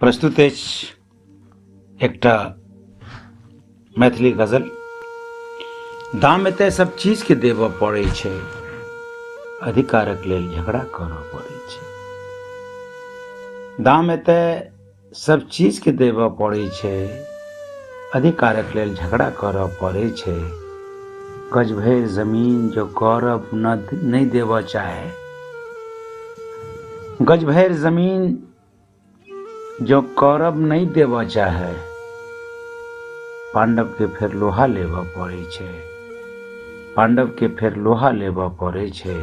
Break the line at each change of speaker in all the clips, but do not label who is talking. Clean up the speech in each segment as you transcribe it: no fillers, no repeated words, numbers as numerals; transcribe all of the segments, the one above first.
प्रस्तुत अछि एकटा मैथिली गजल। दाम एतय सब चीज के देबऽ पड़ै छै, अधिकारक लेल झगड़ा करऽ पड़ै छै। दाम एतय सब चीज के देबऽ पड़ै छै, अधिकारक लेल झगड़ा करऽ पड़ै छै। गज भरि जमीन जो गौरव नहीं देबऽ चाहे, गज भरि जमीन जो कौरव नहीं देबऽ चाहे, पांडव के फेर लोहा लेबऽ पड़ै छै, पांडव के फेर लोहा लेबऽ पड़ै छै।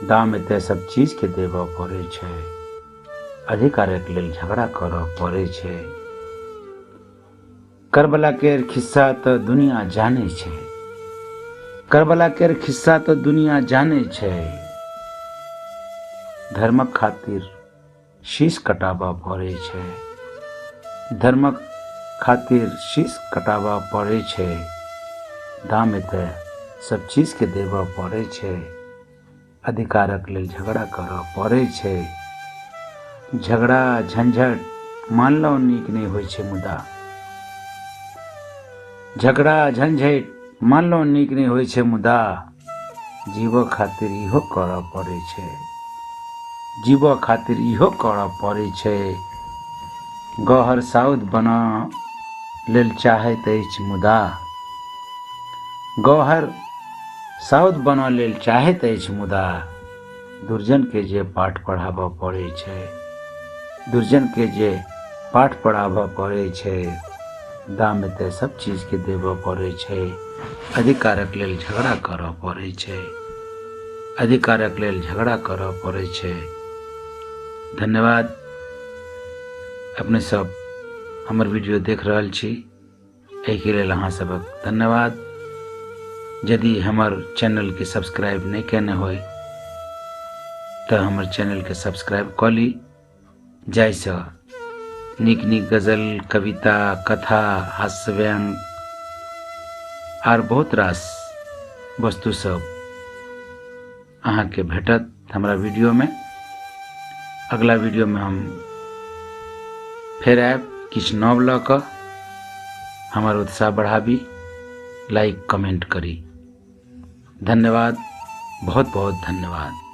दाम एतय सब चीज के देबऽ पड़ै छै, अधिकारक लेल झगड़ा करऽ पड़ै छै। करबला केर खिस्सा तऽ दुनिया जानै छै, करबला केर खिस्सा तऽ दुनिया जानै छै। धर्मक खातिर शीश कटाबऽ पड़ै छै, धर्मक खातिर शीश कटाबऽ पड़ै छै। दाम एतय सब चीज के देबऽ पड़ै छै, अधिकारक लेल झगड़ा करऽ पड़ै छै। झगड़ा झंझट मानलहुँ नीक नहि होइ छै मुदा, झगड़ा झंझट मानलहुँ नीक नहि होइ छै मुदा, जीवऽ खातिर इहो करऽ पड़ै छै, जीवऽ खातिर इहो करऽ पड़ै छै। गौहर साउद बनऽ लेल चाहैत अछि मुदा, गौहर साउद बनऽ लेल चाहैत अछि मुदा, दुर्जन के जे पाठ पढ़ाबऽ पड़ै छै, दुर्जन के जे पाठ पढ़ाबऽ पड़ै छै। दाम एतय सब चीज के देबऽ पड़ै छै, अधिकारक लेल झगड़ा करऽ पड़ै छै, अधिकारक लेल झगड़ा करऽ पड़ै छै। धन्यवाद। अपने सब हमर वीडियो देख रहल छी, एहिके लेल अहाँ सबक धन्यवाद। यदि हमर चैनल के सब्सक्राइब नहीं केने होय तऽ हमर चैनल के सब्सक्राइब कऽ ली, जाहिसँ नीक नीक गजल, कविता, कथा, हास्य व्यंग आर बहुत रास वस्तु सब अहाँके भेटत हमरा वीडियो में। अगला वीडियो में हम फेर आयब किछु नव लऽ कऽ। हमर उत्साह बढ़ाबी, लाइक कमेंट करी। धन्यवाद, बहुत बहुत धन्यवाद।